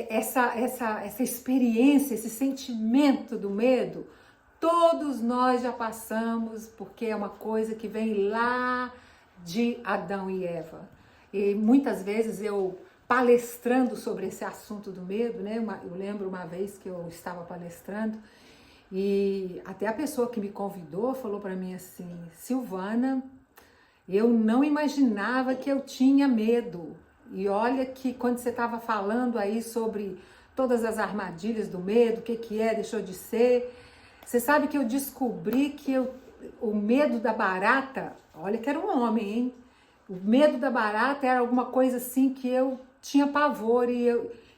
essa experiência, esse sentimento do medo, todos nós já passamos, porque é uma coisa que vem lá de Adão e Eva. E muitas vezes eu palestrando sobre esse assunto do medo, né? Eu lembro uma vez que eu estava palestrando e até a pessoa que me convidou falou para mim assim: Silvana, eu não imaginava que eu tinha medo. E olha que quando você estava falando aí sobre todas as armadilhas do medo, o que é, deixou de ser, você sabe que eu descobri que o medo da barata, olha que era um homem, hein? O medo da barata era alguma coisa assim que eu tinha pavor e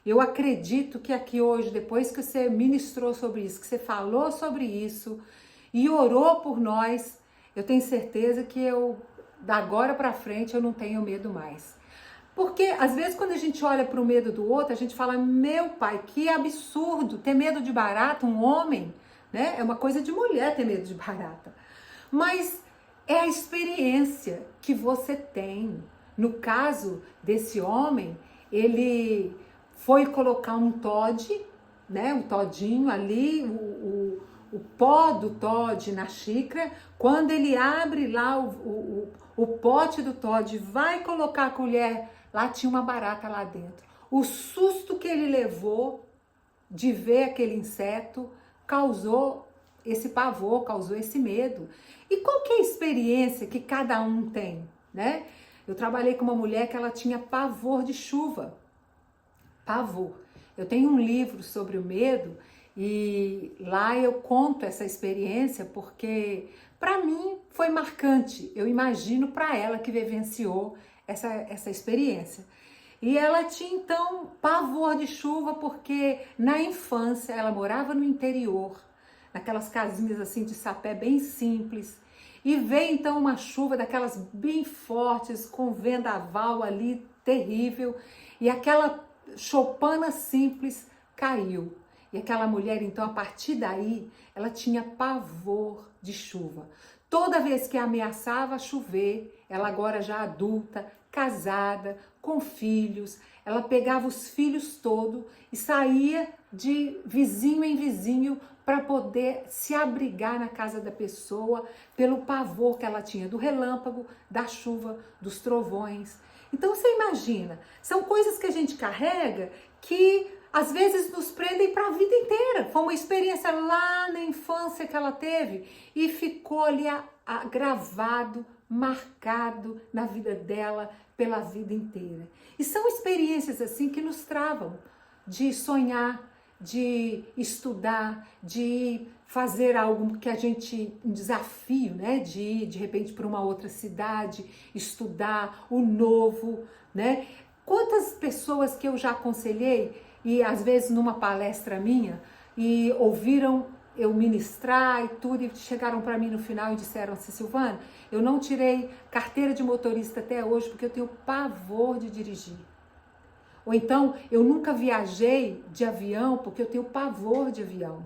eu acredito que aqui hoje, depois que você ministrou sobre isso, que você falou sobre isso e orou por nós, eu tenho certeza que da agora para frente, eu não tenho medo mais. Porque, às vezes, quando a gente olha para o medo do outro, a gente fala, meu pai, que absurdo, ter medo de barata, um homem, né? É uma coisa de mulher ter medo de barata. Mas é a experiência que você tem. No caso desse homem, ele foi colocar um Toddy, né? Um todinho ali, o pó do Toddy na xícara. Quando ele abre lá o pote do Toddy, vai colocar a colher, lá tinha uma barata lá dentro. O susto que ele levou de ver aquele inseto causou esse pavor, causou esse medo. E qual que é a experiência que cada um tem, né? Eu trabalhei com uma mulher que ela tinha pavor de chuva. Pavor. Eu tenho um livro sobre o medo e lá eu conto essa experiência porque para mim foi marcante. Eu imagino para ela que vivenciou essa experiência. E ela tinha então pavor de chuva porque na infância ela morava no interior, naquelas casinhas assim de sapé bem simples. E veio então uma chuva daquelas bem fortes, com vendaval ali terrível, e aquela choupana simples caiu. E aquela mulher, então, a partir daí, ela tinha pavor de chuva. Toda vez que ameaçava chover, ela agora já adulta, casada, com filhos, ela pegava os filhos todos e saía de vizinho em vizinho para poder se abrigar na casa da pessoa pelo pavor que ela tinha do relâmpago, da chuva, dos trovões. Então você imagina, são coisas que a gente carrega que às vezes nos prendem para a vida inteira. Foi uma experiência lá na infância que ela teve e ficou ali gravado, marcado na vida dela pela vida inteira. E são experiências assim que nos travam de sonhar, de estudar, de fazer algo que a gente, um desafio, né, de ir de repente para uma outra cidade, estudar o novo, né? Quantas pessoas que eu já aconselhei e às vezes numa palestra minha e ouviram eu ministrar e tudo e chegaram para mim no final e disseram assim: Silvana, eu não tirei carteira de motorista até hoje porque eu tenho pavor de dirigir. Ou então, eu nunca viajei de avião porque eu tenho pavor de avião.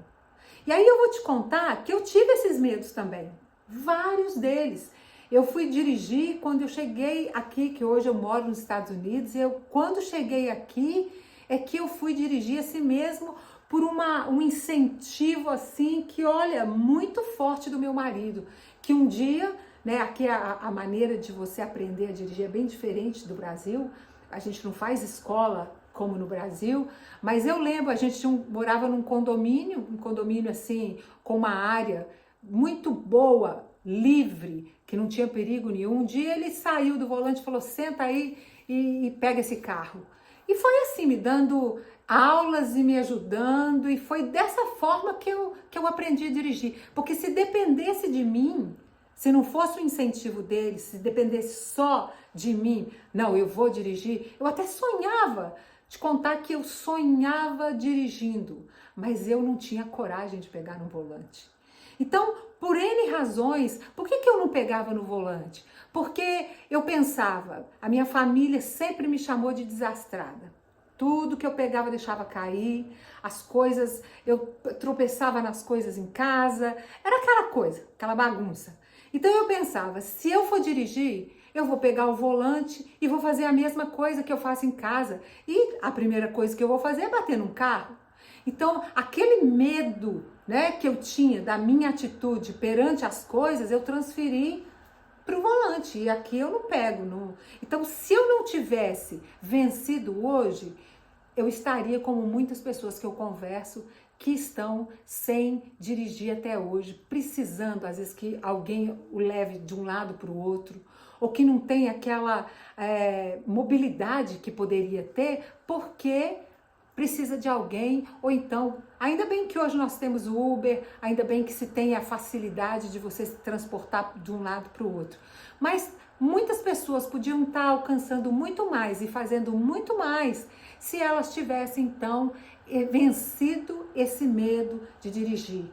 E aí eu vou te contar que eu tive esses medos também. Vários deles. Eu fui dirigir quando eu cheguei aqui, que hoje eu moro nos Estados Unidos, e quando cheguei aqui, é que eu fui dirigir assim mesmo por um incentivo assim, que olha, muito forte do meu marido. Que um dia, né, aqui a maneira de você aprender a dirigir é bem diferente do Brasil. A gente não faz escola como no Brasil, mas eu lembro, a gente morava num condomínio assim, com uma área muito boa, livre, que não tinha perigo nenhum. Um dia ele saiu do volante e falou: senta aí e pega esse carro. E foi assim, me dando aulas e me ajudando, e foi dessa forma que eu aprendi a dirigir. Porque se dependesse de mim, se não fosse o incentivo dele, se dependesse só de mim, não, eu vou dirigir, eu até sonhava, te contar que eu sonhava dirigindo, mas eu não tinha coragem de pegar no volante. Então, por N razões, por que eu não pegava no volante? Porque eu pensava, a minha família sempre me chamou de desastrada. Tudo que eu pegava deixava cair, as coisas, eu tropeçava nas coisas em casa, era aquela coisa, aquela bagunça. Então eu pensava, se eu for dirigir, eu vou pegar o volante e vou fazer a mesma coisa que eu faço em casa. E a primeira coisa que eu vou fazer é bater num carro. Então, aquele medo, né, que eu tinha da minha atitude perante as coisas, eu transferi para o volante. E aqui eu não pego. Não. Então, se eu não tivesse vencido hoje, eu estaria como muitas pessoas que eu converso que estão sem dirigir até hoje, precisando às vezes que alguém o leve de um lado para o outro, ou que não tem aquela mobilidade que poderia ter, porque precisa de alguém, ou então, ainda bem que hoje nós temos o Uber, ainda bem que se tem a facilidade de você se transportar de um lado para o outro, mas muitas pessoas podiam estar alcançando muito mais e fazendo muito mais se elas tivessem, então, vencido esse medo de dirigir.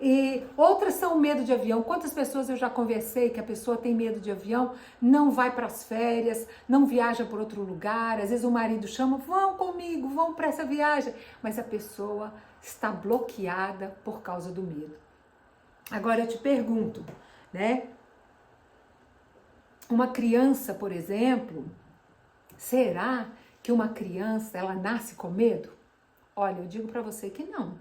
E outras são o medo de avião. Quantas pessoas eu já conversei que a pessoa tem medo de avião, não vai para as férias, não viaja para outro lugar, às vezes o marido chama, vão comigo, vão para essa viagem, mas a pessoa está bloqueada por causa do medo. Agora eu te pergunto, né? Uma criança, por exemplo, será que uma criança, ela nasce com medo? Olha, eu digo para você que não.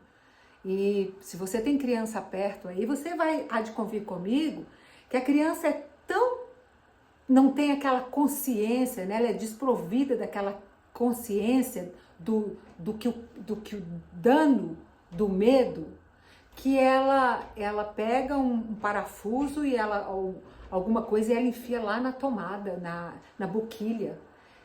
E se você tem criança perto aí, você há de convir comigo que a criança é não tem aquela consciência, né? Ela é desprovida daquela consciência do que o dano do medo, que ela pega um parafuso e ou alguma coisa e ela enfia lá na tomada, na boquilha.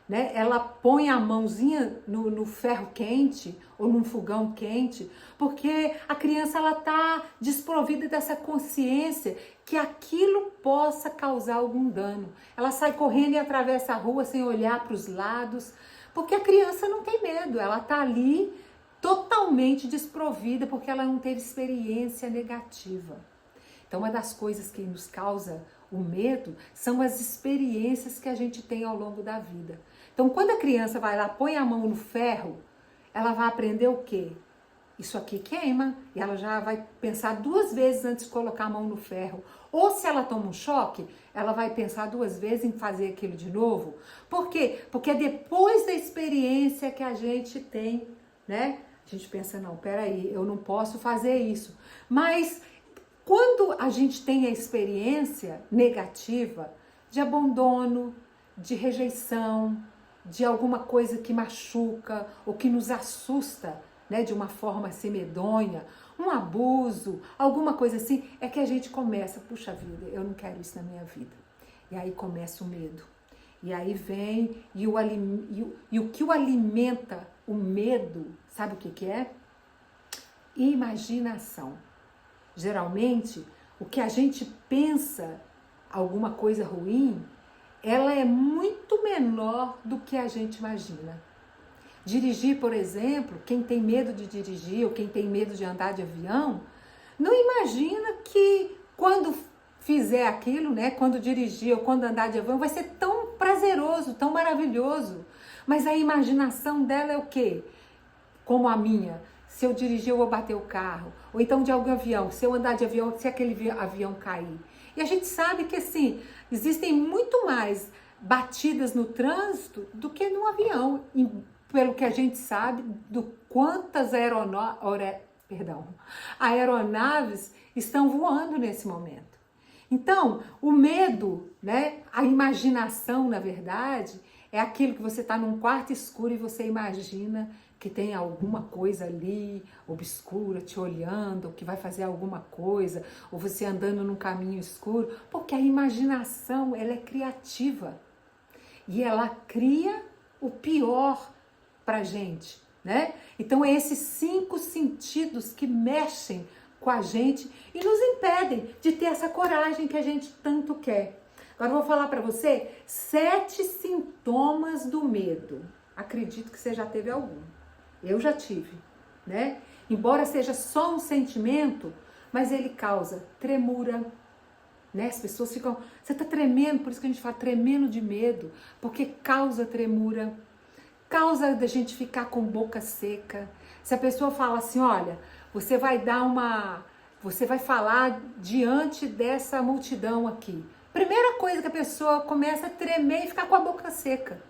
Né? Ela põe a mãozinha no ferro quente ou num fogão quente, porque a criança ela está desprovida dessa consciência que aquilo possa causar algum dano. Ela sai correndo e atravessa a rua sem olhar para os lados, porque a criança não tem medo, ela está ali totalmente desprovida porque ela não teve experiência negativa. Então, uma das coisas que nos causa o medo são as experiências que a gente tem ao longo da vida. Então, quando a criança vai lá, põe a mão no ferro, ela vai aprender o quê? Isso aqui queima, e ela já vai pensar 2 vezes antes de colocar a mão no ferro. Ou se ela toma um choque, ela vai pensar 2 vezes em fazer aquilo de novo. Por quê? Porque é depois da experiência que a gente tem, né? A gente pensa, não, peraí, eu não posso fazer isso. Mas quando a gente tem a experiência negativa de abandono, de rejeição, de alguma coisa que machuca ou que nos assusta, né, de uma forma assim medonha, um abuso, alguma coisa assim, é que a gente começa, puxa vida, eu não quero isso na minha vida. E aí começa o medo. E aí vem, e o que o alimenta o medo, sabe o que é? Imaginação. Geralmente, o que a gente pensa, alguma coisa ruim, ela é muito menor do que a gente imagina. Dirigir, por exemplo, quem tem medo de dirigir ou quem tem medo de andar de avião, não imagina que quando fizer aquilo, né, quando dirigir ou quando andar de avião, vai ser tão prazeroso, tão maravilhoso. Mas a imaginação dela é o quê? Como a minha. Se eu dirigir, eu vou bater o carro. Ou então de algum avião, se eu andar de avião, se aquele avião cair. E a gente sabe que, assim, existem muito mais batidas no trânsito do que no avião. E, pelo que a gente sabe, do quantas aeronaves estão voando nesse momento. Então, o medo, né, a imaginação, na verdade, é aquilo que você está num quarto escuro e você imagina que tem alguma coisa ali obscura te olhando, ou que vai fazer alguma coisa, ou você andando num caminho escuro, porque a imaginação, ela é criativa e ela cria o pior pra gente, né? Então é esses 5 sentidos que mexem com a gente e nos impedem de ter essa coragem que a gente tanto quer. Agora eu vou falar para você 7 sintomas do medo. Acredito que você já teve algum. Eu já tive, né? Embora seja só um sentimento, mas ele causa tremura, né? As pessoas ficam, você tá tremendo, por isso que a gente fala tremendo de medo, porque causa tremura, causa da gente ficar com boca seca. Se a pessoa fala assim, olha, você vai falar diante dessa multidão aqui. primeira coisa que a pessoa começa a tremer e ficar com a boca seca.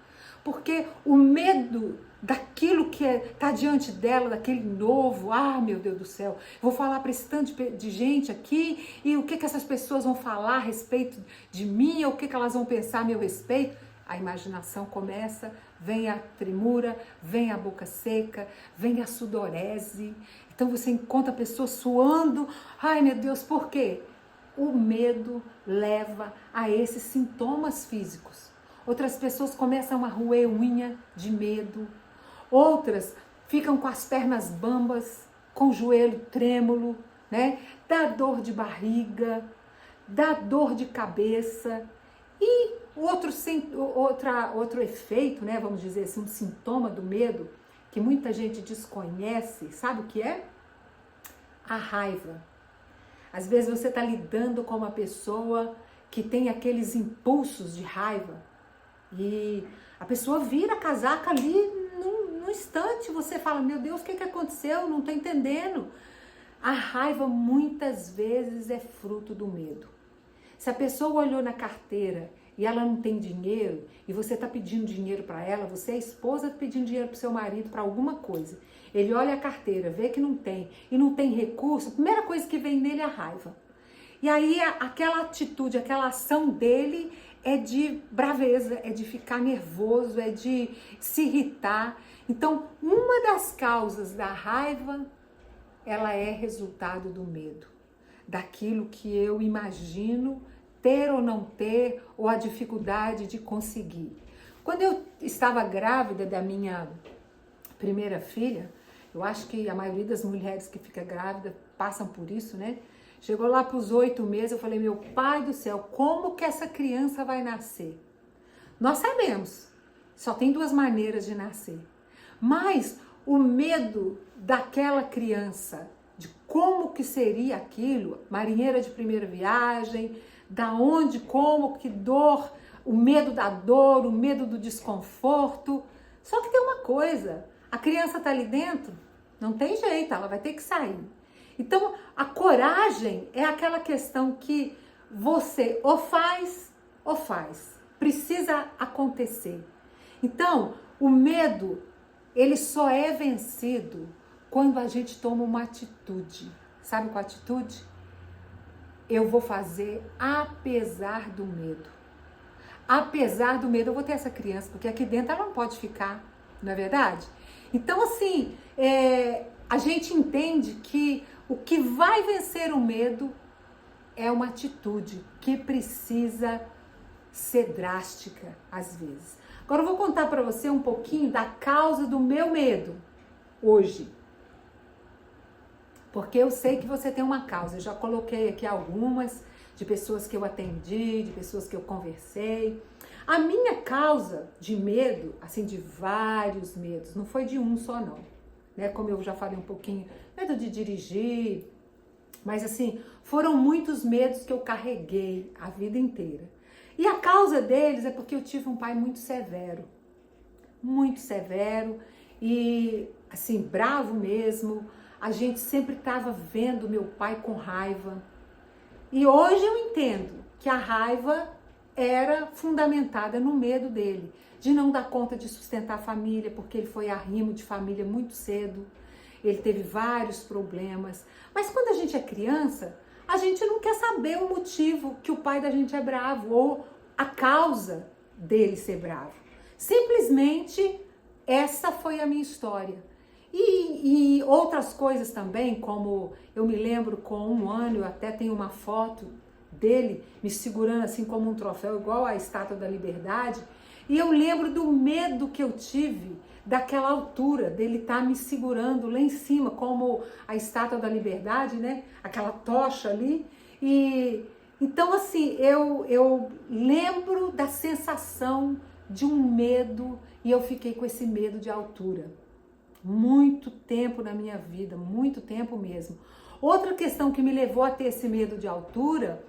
Porque o medo daquilo que está diante dela, daquele novo, meu Deus do céu, vou falar para esse tanto de gente aqui, e o que essas pessoas vão falar a respeito de mim, ou o que elas vão pensar a meu respeito. A imaginação começa, vem a tremura, vem a boca seca, vem a sudorese. Então você encontra a pessoa suando, ai meu Deus, por quê? O medo leva a esses sintomas físicos. Outras pessoas começam a roer unha de medo. Outras ficam com as pernas bambas, com o joelho trêmulo, né? Dá dor de barriga, dá dor de cabeça. E outro efeito, né? Vamos dizer assim, um sintoma do medo que muita gente desconhece, sabe o que é? A raiva. Às vezes você está lidando com uma pessoa que tem aqueles impulsos de raiva e a pessoa vira a casaca ali num instante. Você fala, meu Deus, o que aconteceu? Não estou entendendo. A raiva muitas vezes é fruto do medo. Se a pessoa olhou na carteira e ela não tem dinheiro e você está pedindo dinheiro para ela, você é esposa pedindo dinheiro para o seu marido para alguma coisa. Ele olha a carteira, vê que não tem e não tem recurso, a primeira coisa que vem nele é a raiva. E aí aquela atitude, aquela ação dele é de braveza, é de ficar nervoso, é de se irritar. Então, uma das causas da raiva, ela é resultado do medo, daquilo que eu imagino ter ou não ter, ou a dificuldade de conseguir. Quando eu estava grávida da minha primeira filha, eu acho que a maioria das mulheres que fica grávida passam por isso, né? Chegou lá para os 8 meses, eu falei, meu pai do céu, como que essa criança vai nascer? Nós sabemos, só tem 2 maneiras de nascer. Mas o medo daquela criança, de como que seria aquilo, marinheira de primeira viagem, da onde, como, que dor, o medo da dor, o medo do desconforto. Só que tem uma coisa, a criança está ali dentro, não tem jeito, ela vai ter que sair. Então, a coragem é aquela questão que você ou faz, precisa acontecer. Então, o medo, ele só é vencido quando a gente toma uma atitude. Sabe qual atitude? Eu vou fazer apesar do medo. Apesar do medo, eu vou ter essa criança, porque aqui dentro ela não pode ficar, não é verdade? Então, assim, a gente entende que o que vai vencer o medo é uma atitude que precisa ser drástica, às vezes. Agora eu vou contar para você um pouquinho da causa do meu medo hoje. Porque eu sei que você tem uma causa. Eu já coloquei aqui algumas de pessoas que eu atendi, de pessoas que eu conversei. A minha causa de medo, assim, de vários medos, não foi de um só não, né? Como eu já falei um pouquinho, medo de dirigir, mas assim, foram muitos medos que eu carreguei a vida inteira. E a causa deles é porque eu tive um pai muito severo e assim, bravo mesmo. A gente sempre estava vendo meu pai com raiva. E hoje eu entendo que a raiva era fundamentada no medo dele, de não dar conta de sustentar a família, porque ele foi arrimo de família muito cedo. Ele teve vários problemas. Mas quando a gente é criança, a gente não quer saber o motivo que o pai da gente é bravo ou a causa dele ser bravo. Simplesmente essa foi a minha história. E outras coisas também, como eu me lembro com 1 ano, eu até tenho uma foto dele me segurando assim como um troféu, igual a Estátua da Liberdade, e eu lembro do medo que eu tive daquela altura, dele estar me segurando lá em cima, como a Estátua da Liberdade, né? Aquela tocha ali. E então assim, eu lembro da sensação de um medo, e eu fiquei com esse medo de altura. Muito tempo na minha vida, muito tempo mesmo. Outra questão que me levou a ter esse medo de altura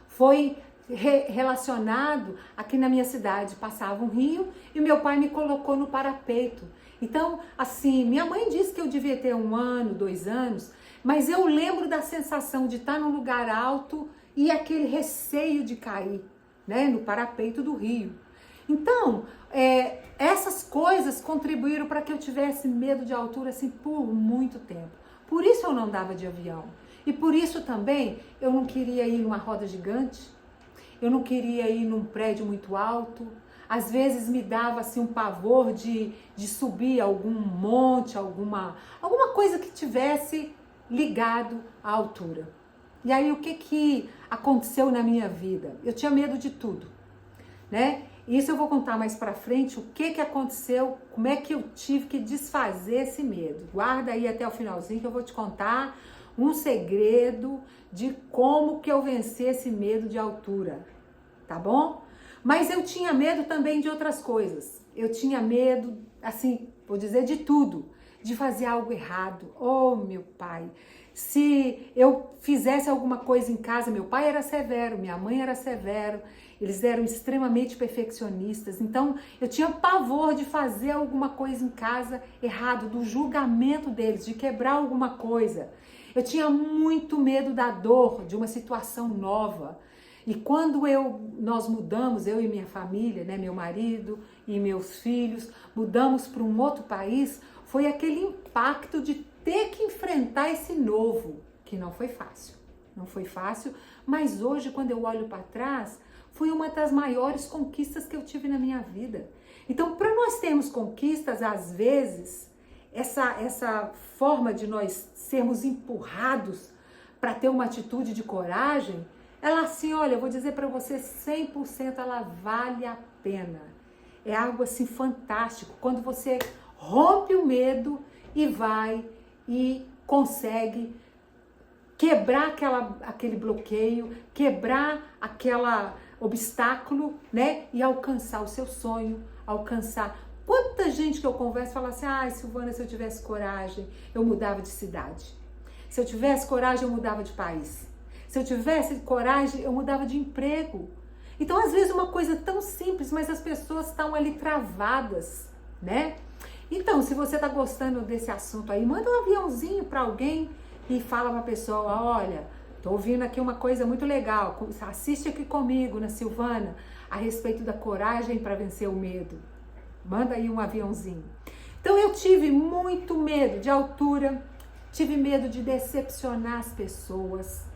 foi relacionado aqui na minha cidade. Passava um rio e meu pai me colocou no parapeito. Então, assim, minha mãe disse que eu devia ter 1 ano, 2 anos, mas eu lembro da sensação de estar num lugar alto e aquele receio de cair, né, no parapeito do rio. Então, essas coisas contribuíram para que eu tivesse medo de altura assim por muito tempo. Por isso eu não andava de avião. E por isso também eu não queria ir numa roda gigante, eu não queria ir num prédio muito alto. Às vezes me dava assim um pavor de subir algum monte, alguma coisa que tivesse ligado à altura. E aí o que aconteceu na minha vida? Eu tinha medo de tudo, né? Isso eu vou contar mais pra frente, o que aconteceu, como é que eu tive que desfazer esse medo. Guarda aí até o finalzinho que eu vou te contar um segredo de como que eu venci esse medo de altura, tá bom? Mas eu tinha medo também de outras coisas. Eu tinha medo, assim, vou dizer de tudo, de fazer algo errado. Oh, meu pai, se eu fizesse alguma coisa em casa, meu pai era severo, minha mãe era severo, eles eram extremamente perfeccionistas, então eu tinha pavor de fazer alguma coisa em casa errado, do julgamento deles, de quebrar alguma coisa. Eu tinha muito medo da dor, de uma situação nova. E quando nós mudamos, eu e minha família, né, meu marido e meus filhos, mudamos para um outro país, foi aquele impacto de ter que enfrentar esse novo, que não foi fácil. Não foi fácil, mas hoje, quando eu olho para trás, foi uma das maiores conquistas que eu tive na minha vida. Então, para nós termos conquistas, às vezes, essa forma de nós sermos empurrados para ter uma atitude de coragem, ela assim, olha, eu vou dizer para você, 100% ela vale a pena. É algo assim fantástico, quando você rompe o medo e vai e consegue quebrar aquele bloqueio, quebrar aquele obstáculo, né? E alcançar o seu sonho, alcançar. Quanta gente que eu converso fala assim, ai, Silvana, se eu tivesse coragem, eu mudava de cidade. Se eu tivesse coragem, eu mudava de país. Se eu tivesse coragem, eu mudava de emprego. Então, às vezes, uma coisa tão simples, mas as pessoas estão ali travadas, né? Então, se você está gostando desse assunto aí, manda um aviãozinho para alguém e fala para a pessoa, olha, tô ouvindo aqui uma coisa muito legal, assiste aqui comigo na Silvana, a respeito da coragem para vencer o medo. Manda aí um aviãozinho. Então, eu tive muito medo de altura, tive medo de decepcionar as pessoas,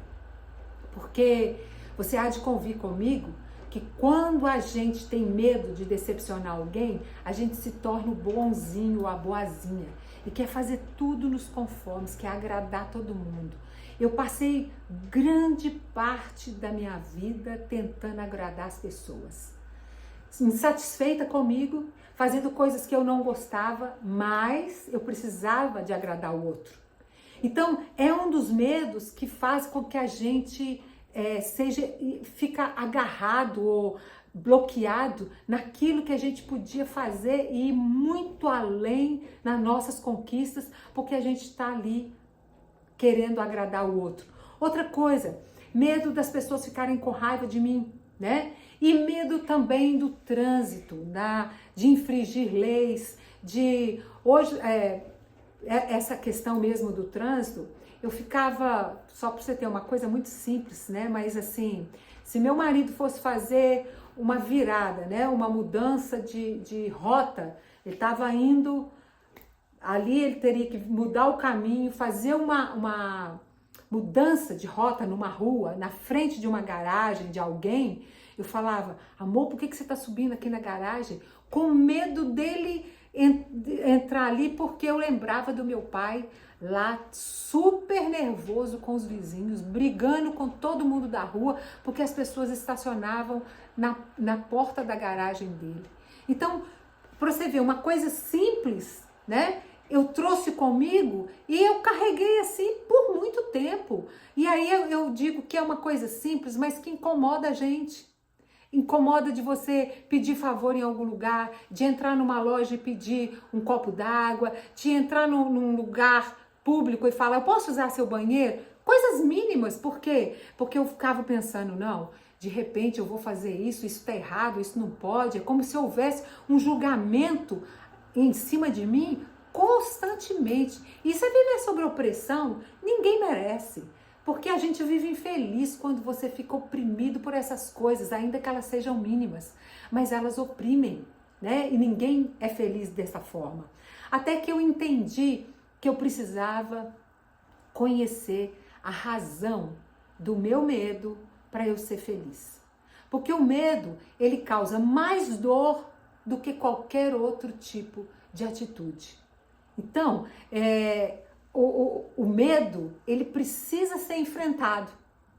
porque você há de convir comigo que quando a gente tem medo de decepcionar alguém, a gente se torna o bonzinho ou a boazinha e quer fazer tudo nos conformes, quer agradar todo mundo. Eu passei grande parte da minha vida tentando agradar as pessoas, insatisfeita comigo, fazendo coisas que eu não gostava, mas eu precisava de agradar o outro. Então, é um dos medos que faz com que a gente fica agarrado ou bloqueado naquilo que a gente podia fazer e ir muito além nas nossas conquistas, porque a gente está ali querendo agradar o outro. Outra coisa, medo das pessoas ficarem com raiva de mim, né? E medo também do trânsito, de infringir leis, hoje essa questão mesmo do trânsito, eu ficava, só para você ter uma coisa muito simples, né? Mas assim, se meu marido fosse fazer uma virada, né? Uma mudança de rota, ele estava indo ali, ele teria que mudar o caminho, fazer uma mudança de rota numa rua, na frente de uma garagem de alguém. Eu falava, amor, por que você está subindo aqui na garagem? Com medo dele entrar ali, porque eu lembrava do meu pai lá super nervoso com os vizinhos, brigando com todo mundo da rua, porque as pessoas estacionavam na porta da garagem dele. Então, para você ver, uma coisa simples, né? Eu trouxe comigo e eu carreguei assim por muito tempo. E aí eu digo que é uma coisa simples, mas que incomoda a gente. Incomoda de você pedir favor em algum lugar, de entrar numa loja e pedir um copo d'água, de entrar num lugar público e falar, eu posso usar seu banheiro? Coisas mínimas, por quê? Porque eu ficava pensando, não, de repente eu vou fazer isso tá errado, isso não pode. É como se houvesse um julgamento em cima de mim constantemente. E você viver sobre opressão, ninguém merece. Porque a gente vive infeliz quando você fica oprimido por essas coisas, ainda que elas sejam mínimas, mas elas oprimem, né? E ninguém é feliz dessa forma. Até que eu entendi que eu precisava conhecer a razão do meu medo para eu ser feliz. Porque o medo, ele causa mais dor do que qualquer outro tipo de atitude. Então, o medo, ele precisa ser enfrentado,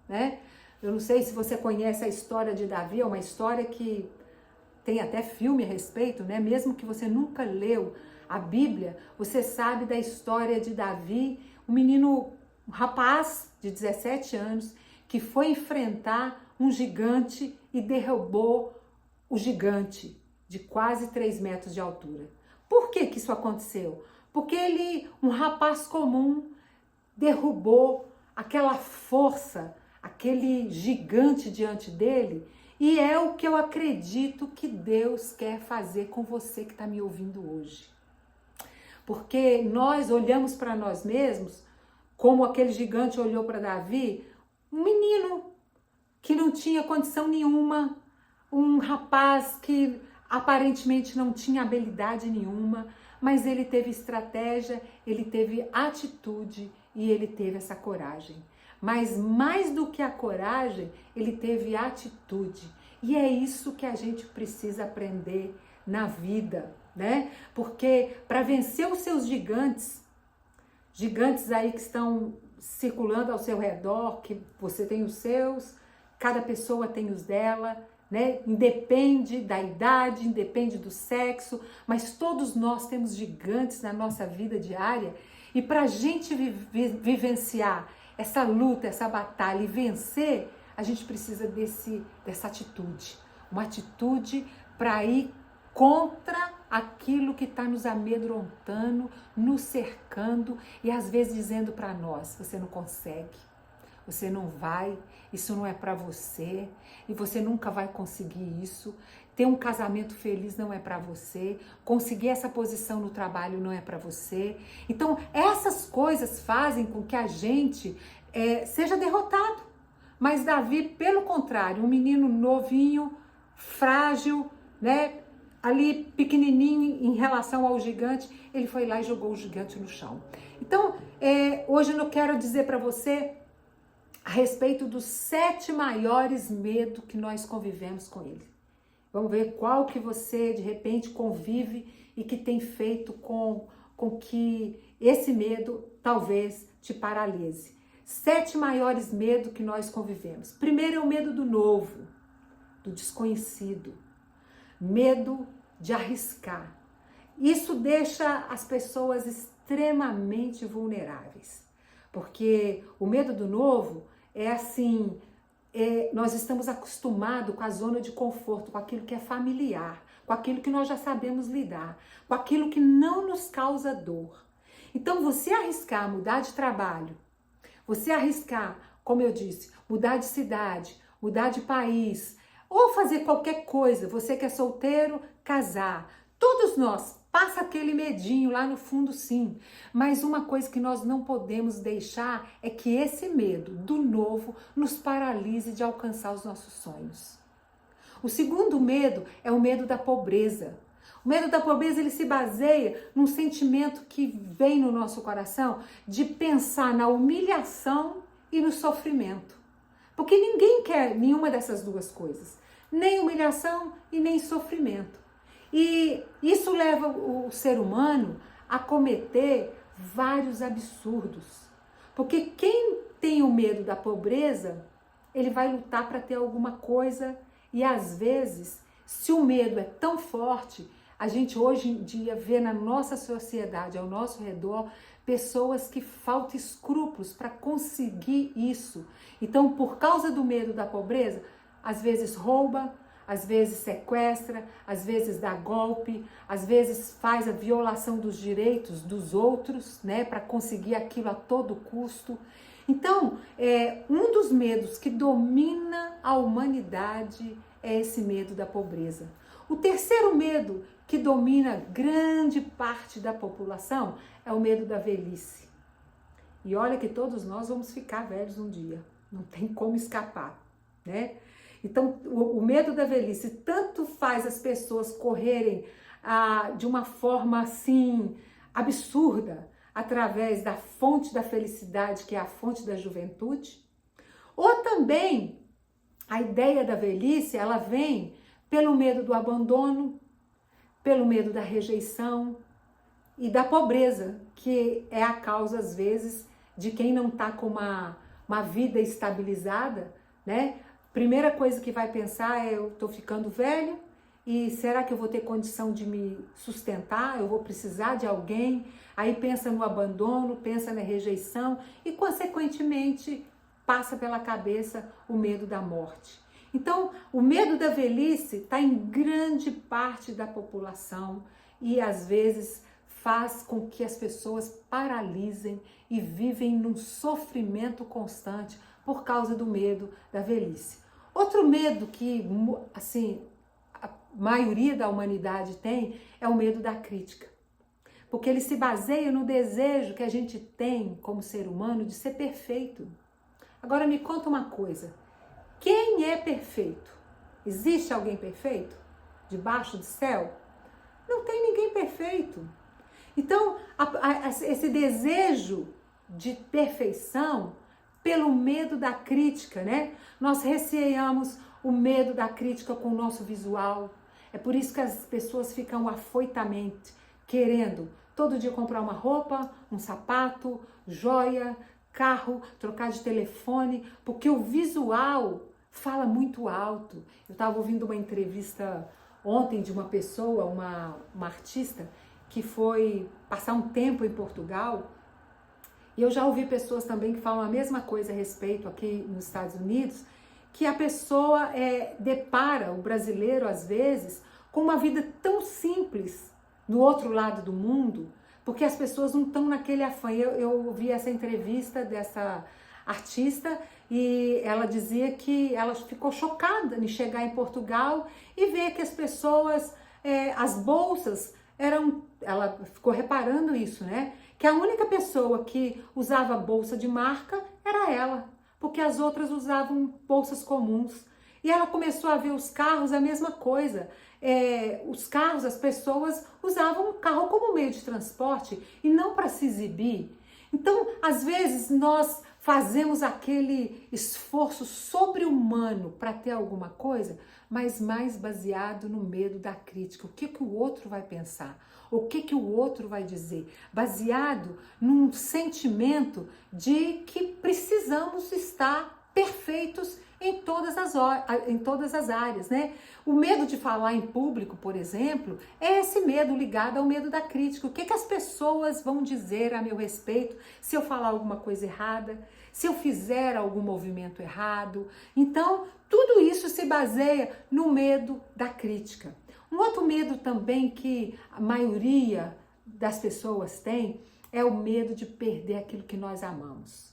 né? Eu não sei se você conhece a história de Davi, é uma história que tem até filme a respeito, né? Mesmo que você nunca leu a Bíblia, você sabe da história de Davi, um rapaz de 17 anos, que foi enfrentar um gigante e derrubou o gigante de quase 3 metros de altura. Por que que isso aconteceu? Porque um rapaz comum, derrubou aquela força, aquele gigante diante dele, e é o que eu acredito que Deus quer fazer com você que está me ouvindo hoje. Porque nós olhamos para nós mesmos, como aquele gigante olhou para Davi, um menino que não tinha condição nenhuma, um rapaz que aparentemente não tinha habilidade nenhuma, mas ele teve estratégia, ele teve atitude e ele teve essa coragem. Mas mais do que a coragem, ele teve atitude. E é isso que a gente precisa aprender na vida, né? Porque para vencer os seus gigantes aí que estão circulando ao seu redor, que você tem os seus, cada pessoa tem os dela, né? Independe da idade, independe do sexo, mas todos nós temos gigantes na nossa vida diária. E para a gente vivenciar essa luta, essa batalha e vencer, a gente precisa dessa atitude. Uma atitude para ir contra aquilo que está nos amedrontando, nos cercando e às vezes dizendo para nós, você não consegue, você não vai, isso não é para você e você nunca vai conseguir isso. Ter um casamento feliz não é para você, conseguir essa posição no trabalho não é para você. Então, essas coisas fazem com que a gente seja derrotado. Mas Davi, pelo contrário, um menino novinho, frágil, né? Ali pequenininho em relação ao gigante, ele foi lá e jogou o gigante no chão. Então, hoje eu quero dizer para você a respeito dos 7 maiores medos que nós convivemos com ele. Vamos ver qual que você, de repente, convive e que tem feito com que esse medo talvez te paralise. 7 maiores medos que nós convivemos. Primeiro é o medo do novo, do desconhecido. Medo de arriscar. Isso deixa as pessoas extremamente vulneráveis. Porque o medo do novo é assim, nós estamos acostumados com a zona de conforto, com aquilo que é familiar, com aquilo que nós já sabemos lidar, com aquilo que não nos causa dor. Então, você arriscar mudar de trabalho, você arriscar, como eu disse, mudar de cidade, mudar de país, ou fazer qualquer coisa, você que é solteiro, casar, todos nós, passa aquele medinho lá no fundo sim, mas uma coisa que nós não podemos deixar é que esse medo do novo nos paralise de alcançar os nossos sonhos. O segundo medo é o medo da pobreza. O medo da pobreza, ele se baseia num sentimento que vem no nosso coração de pensar na humilhação e no sofrimento. Porque ninguém quer nenhuma dessas duas coisas, nem humilhação e nem sofrimento. E isso leva o ser humano a cometer vários absurdos. Porque quem tem o medo da pobreza, ele vai lutar para ter alguma coisa e às vezes, se o medo é tão forte, a gente hoje em dia vê na nossa sociedade, ao nosso redor, pessoas que faltam escrúpulos para conseguir isso. Então, por causa do medo da pobreza, às vezes rouba, às vezes sequestra, às vezes dá golpe, às vezes faz a violação dos direitos dos outros, né, para conseguir aquilo a todo custo. Então, um dos medos que domina a humanidade é esse medo da pobreza. O terceiro medo que domina grande parte da população é o medo da velhice. E olha que todos nós vamos ficar velhos um dia, não tem como escapar, né? Então, o medo da velhice tanto faz as pessoas correrem de uma forma assim absurda, através da fonte da felicidade, que é a fonte da juventude, ou também a ideia da velhice, ela vem pelo medo do abandono, pelo medo da rejeição e da pobreza, que é a causa, às vezes, de quem não está com uma vida estabilizada, né? Primeira coisa que vai pensar é: eu estou ficando velho e será que eu vou ter condição de me sustentar? Eu vou precisar de alguém? Aí pensa no abandono, pensa na rejeição e, consequentemente, passa pela cabeça o medo da morte. Então, o medo da velhice está em grande parte da população e, às vezes, faz com que as pessoas paralisem e vivem num sofrimento constante por causa do medo da velhice. Outro medo que, assim, a maioria da humanidade tem é o medo da crítica. Porque ele se baseia no desejo que a gente tem como ser humano de ser perfeito. Agora me conta uma coisa, quem é perfeito? Existe alguém perfeito? Debaixo do céu? Não tem ninguém perfeito. Então, esse desejo de perfeição, pelo medo da crítica, né? Nós receamos o medo da crítica com o nosso visual. É por isso que as pessoas ficam afoitamente querendo todo dia comprar uma roupa, um sapato, joia, carro, trocar de telefone, porque o visual fala muito alto. Eu estava ouvindo uma entrevista ontem de uma pessoa, uma artista, que foi passar um tempo em Portugal, e eu já ouvi pessoas também que falam a mesma coisa a respeito aqui nos Estados Unidos, que a pessoa depara, o brasileiro às vezes, com uma vida tão simples no outro lado do mundo, porque as pessoas não estão naquele afã. Eu ouvi essa entrevista dessa artista e ela dizia que ela ficou chocada em chegar em Portugal e ver que as pessoas, as bolsas ela ficou reparando isso, né? Que a única pessoa que usava bolsa de marca era ela, porque as outras usavam bolsas comuns. E ela começou a ver os carros a mesma coisa. Os carros, as pessoas usavam o carro como meio de transporte e não para se exibir. Então, às vezes, nós fazemos aquele esforço sobre-humano para ter alguma coisa, mas mais baseado no medo da crítica. O que o outro vai pensar? O que o outro vai dizer? Baseado num sentimento de que precisamos estar perfeitos em todas as áreas, né? O medo de falar em público, por exemplo, é esse medo ligado ao medo da crítica. O que as pessoas vão dizer a meu respeito se eu falar alguma coisa errada, se eu fizer algum movimento errado? Então, tudo isso se baseia no medo da crítica. Um outro medo também que a maioria das pessoas tem é o medo de perder aquilo que nós amamos,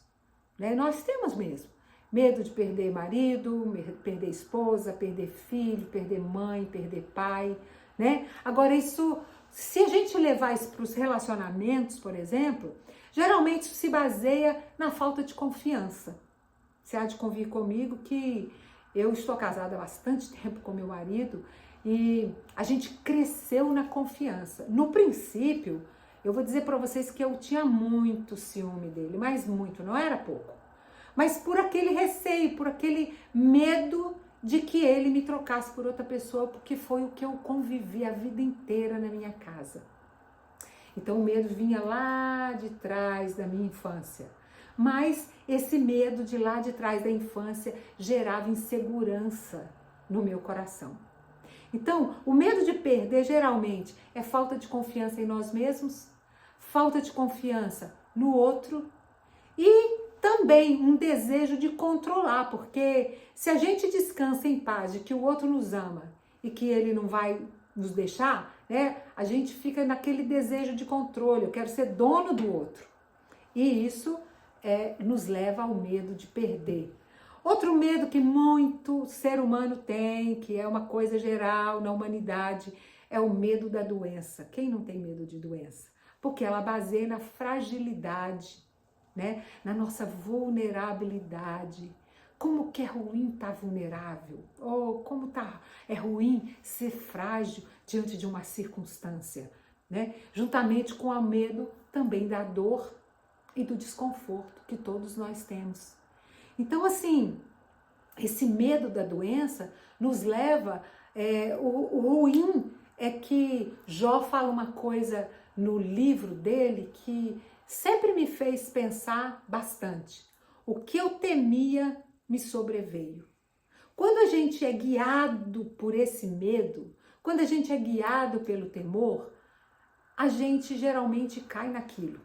né? Nós temos mesmo. Medo de perder marido, perder esposa, perder filho, perder mãe, perder pai, né? Agora isso, se a gente levar isso para os relacionamentos, por exemplo, geralmente isso se baseia na falta de confiança. Você há de convir comigo que eu estou casada há bastante tempo com meu marido e a gente cresceu na confiança. No princípio, eu vou dizer para vocês que eu tinha muito ciúme dele, mas muito, não era pouco. Mas por aquele receio, por aquele medo de que ele me trocasse por outra pessoa, porque foi o que eu convivi a vida inteira na minha casa. Então o medo vinha lá de trás da minha infância. Mas esse medo de lá de trás da infância gerava insegurança no meu coração. Então, o medo de perder geralmente é falta de confiança em nós mesmos, falta de confiança no outro e também um desejo de controlar, porque se a gente descansa em paz de que o outro nos ama e que ele não vai nos deixar, né? A gente fica naquele desejo de controle, eu quero ser dono do outro. E isso nos leva ao medo de perder. Outro medo que muito ser humano tem, que é uma coisa geral na humanidade, é o medo da doença. Quem não tem medo de doença? Porque ela baseia na fragilidade né? Na nossa vulnerabilidade. Como que é ruim estar vulnerável? Ou como é ruim ser frágil diante de uma circunstância, né? Juntamente com o medo também da dor e do desconforto que todos nós temos. Então, assim, esse medo da doença nos leva... o ruim é que Jó fala uma coisa no livro dele que sempre me fez pensar bastante. O que eu temia me sobreveio. Quando a gente é guiado por esse medo, quando a gente é guiado pelo temor, a gente geralmente cai naquilo,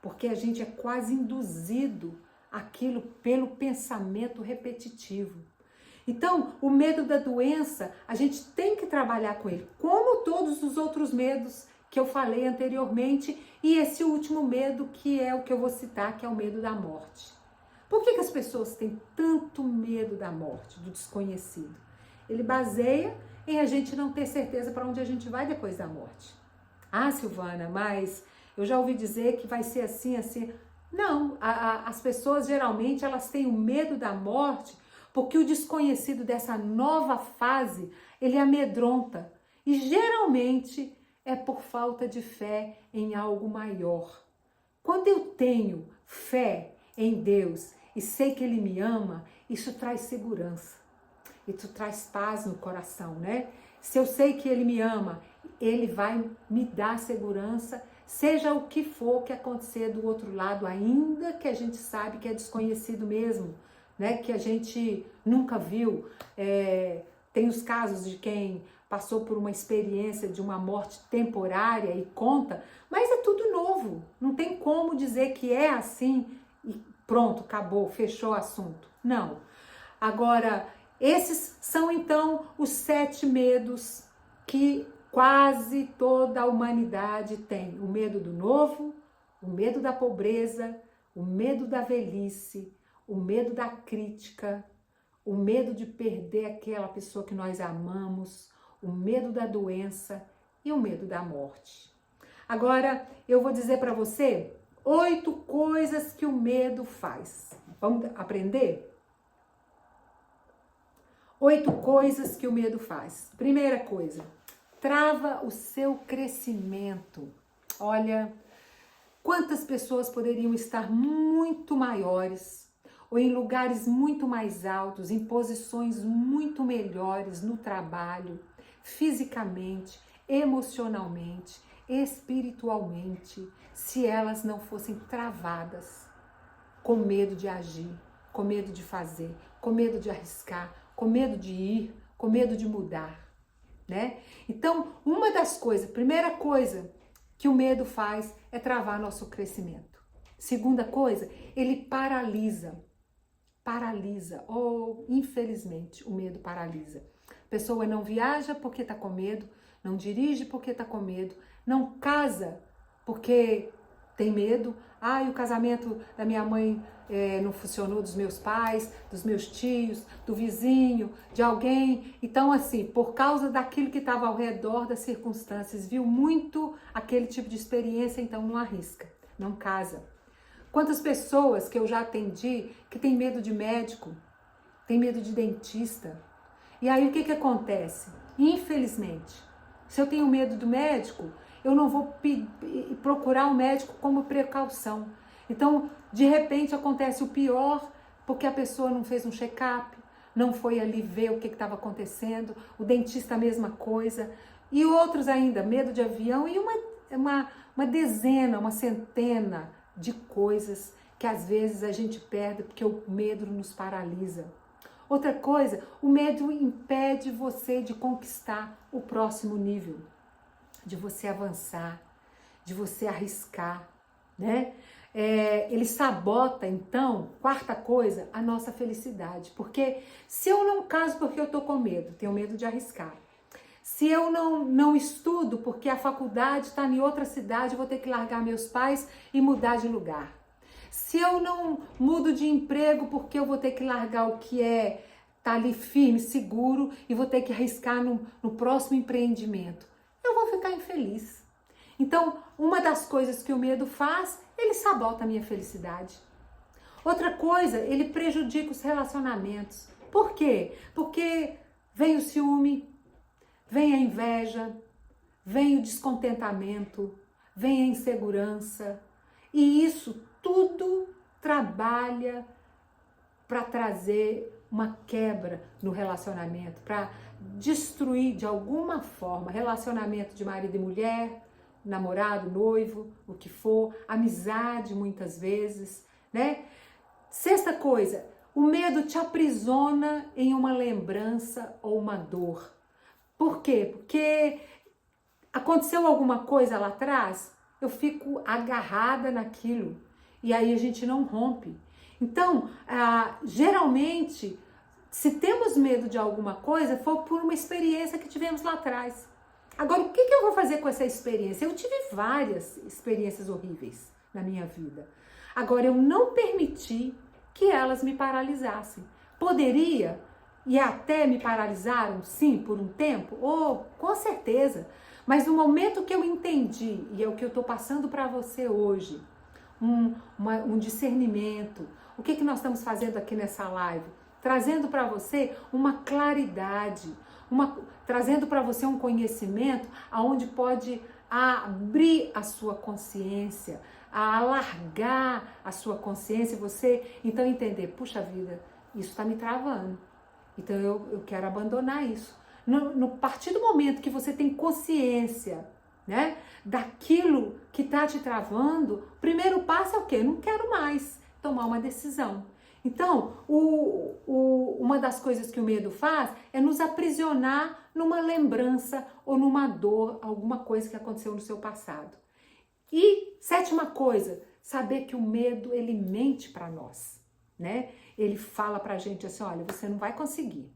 porque a gente é quase induzido àquilo pelo pensamento repetitivo. Então, o medo da doença, a gente tem que trabalhar com ele, como todos os outros medos que eu falei anteriormente, e esse último medo que é o que eu vou citar, que é o medo da morte. Por que as pessoas têm tanto medo da morte, do desconhecido? Ele baseia em a gente não ter certeza para onde a gente vai depois da morte. Ah, Silvana, mas eu já ouvi dizer que vai ser assim, assim. Não, as pessoas geralmente elas têm o medo da morte porque o desconhecido dessa nova fase, ele amedronta. E geralmente é por falta de fé em algo maior. Quando eu tenho fé em Deus e sei que Ele me ama, isso traz segurança. Isso traz paz no coração, né? Se eu sei que Ele me ama, Ele vai me dar segurança, seja o que for que acontecer do outro lado, ainda que a gente sabe que é desconhecido mesmo, né? Que a gente nunca viu. Tem os casos de quem passou por uma experiência de uma morte temporária e conta, mas é tudo novo. Não tem como dizer que é assim e pronto, acabou, fechou o assunto. Não. Agora, esses são então os 7 medos que quase toda a humanidade tem. O medo do novo, o medo da pobreza, o medo da velhice, o medo da crítica, o medo de perder aquela pessoa que nós amamos, o medo da doença e o medo da morte. Agora, eu vou dizer para você 8 coisas que o medo faz. Vamos aprender? 8 coisas que o medo faz. Primeira coisa, trava o seu crescimento. Olha, quantas pessoas poderiam estar muito maiores ou em lugares muito mais altos, em posições muito melhores no trabalho, fisicamente, emocionalmente, espiritualmente, se elas não fossem travadas, com medo de agir, com medo de fazer, com medo de arriscar, com medo de ir, com medo de mudar, né? Então, uma das coisas, primeira coisa que o medo faz é travar nosso crescimento. Segunda coisa, ele paralisa. Ou infelizmente o medo paralisa. A pessoa não viaja porque está com medo, não dirige porque está com medo, não casa porque tem medo. O casamento da minha mãe não funcionou, dos meus pais, dos meus tios, do vizinho, de alguém. Então, assim, por causa daquilo que estava ao redor das circunstâncias, viu muito aquele tipo de experiência, então não arrisca, não casa. Quantas pessoas que eu já atendi que tem medo de médico, tem medo de dentista. E aí o que acontece? Infelizmente, se eu tenho medo do médico, eu não vou procurar o médico como precaução. Então, de repente acontece o pior, porque a pessoa não fez um check-up, não foi ali ver o que estava acontecendo, o dentista a mesma coisa. E outros ainda, medo de avião e uma dezena, uma centena de coisas que às vezes a gente perde porque o medo nos paralisa. Outra coisa, o medo impede você de conquistar o próximo nível, de você avançar, de você arriscar, né? Ele sabota, então, quarta coisa, a nossa felicidade. Porque se eu não caso porque eu tô com medo, tenho medo de arriscar. Se eu não estudo porque a faculdade está em outra cidade, eu vou ter que largar meus pais e mudar de lugar. Se eu não mudo de emprego porque eu vou ter que largar o que tá ali firme, seguro e vou ter que arriscar no próximo empreendimento, eu vou ficar infeliz. Então, uma das coisas que o medo faz, ele sabota a minha felicidade. Outra coisa, ele prejudica os relacionamentos. Por quê? Porque vem o ciúme, vem a inveja, vem o descontentamento, vem a insegurança. E isso tudo trabalha para trazer uma quebra no relacionamento, para destruir de alguma forma relacionamento de marido e mulher, namorado, noivo, o que for, amizade muitas vezes, né? Sexta coisa, o medo te aprisiona em uma lembrança ou uma dor. Por quê? Porque aconteceu alguma coisa lá atrás, eu fico agarrada naquilo e aí a gente não rompe. Então, geralmente, se temos medo de alguma coisa, foi por uma experiência que tivemos lá atrás. Agora, o que eu vou fazer com essa experiência? Eu tive várias experiências horríveis na minha vida. Agora, eu não permiti que elas me paralisassem. Poderia, e até me paralisaram, sim, por um tempo? Com certeza. Mas no momento que eu entendi, e é o que eu estou passando para você hoje, um discernimento. O que nós estamos fazendo aqui nessa live? Trazendo para você uma claridade, trazendo para você um conhecimento aonde pode abrir a sua consciência, alargar a sua consciência e você então entender, puxa vida, isso está me travando. Então eu quero abandonar isso. No partir do momento que você tem consciência, né, daquilo que está te travando, o primeiro passo é o quê? Eu não quero mais tomar uma decisão. Então, uma das coisas que o medo faz é nos aprisionar numa lembrança ou numa dor, alguma coisa que aconteceu no seu passado. E sétima coisa, saber que o medo, ele mente para nós, né? Ele fala pra gente assim, olha, você não vai conseguir.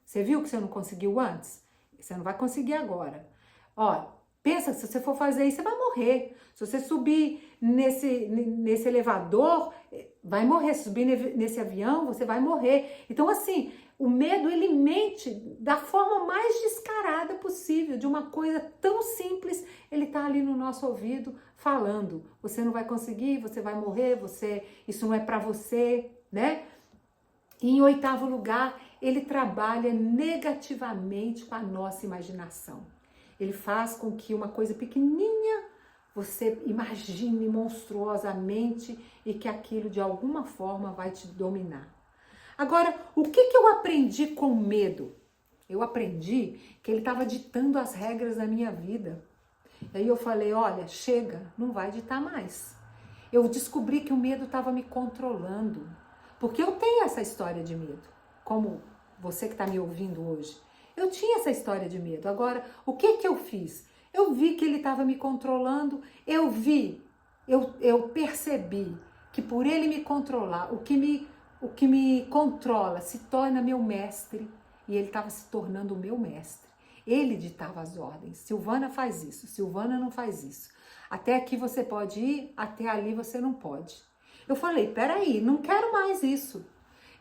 Você viu que você não conseguiu antes? Você não vai conseguir agora. Ó, pensa, se você for fazer isso, você vai morrer. Se você subir nesse elevador, vai morrer. Se subir nesse avião, você vai morrer. Então, assim, o medo, ele mente da forma mais descarada possível, de uma coisa tão simples, ele tá ali no nosso ouvido falando. Você não vai conseguir, você vai morrer, isso não é para você, né? E em oitavo lugar, ele trabalha negativamente com a nossa imaginação. Ele faz com que uma coisa pequenininha você imagine monstruosamente e que aquilo de alguma forma vai te dominar. Agora, o que eu aprendi com medo? Eu aprendi que ele estava ditando as regras da minha vida. E aí eu falei, olha, chega, não vai ditar mais. Eu descobri que o medo estava me controlando. Porque eu tenho essa história de medo, como você que está me ouvindo hoje. Eu tinha essa história de medo. Agora, o que eu fiz? Eu vi que ele estava me controlando, eu percebi que por ele me controlar, o que me controla se torna meu mestre, e ele estava se tornando o meu mestre. Ele ditava as ordens. Silvana faz isso, Silvana não faz isso. Até aqui você pode ir, até ali você não pode. Eu falei, peraí, não quero mais isso.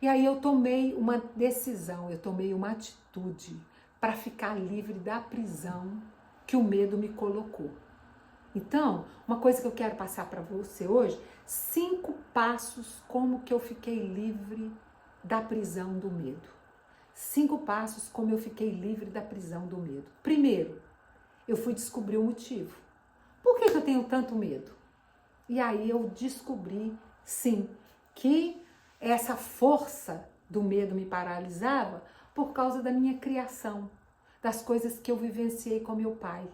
E aí eu tomei uma decisão, eu tomei uma atitude para ficar livre da prisão que o medo me colocou. Então, uma coisa que eu quero passar para você hoje, 5 passos como que eu fiquei livre da prisão do medo. 5 passos como eu fiquei livre da prisão do medo. Primeiro, eu fui descobrir o motivo. Por que eu tenho tanto medo? E aí eu descobri, sim, que essa força do medo me paralisava por causa da minha criação, das coisas que eu vivenciei com meu pai.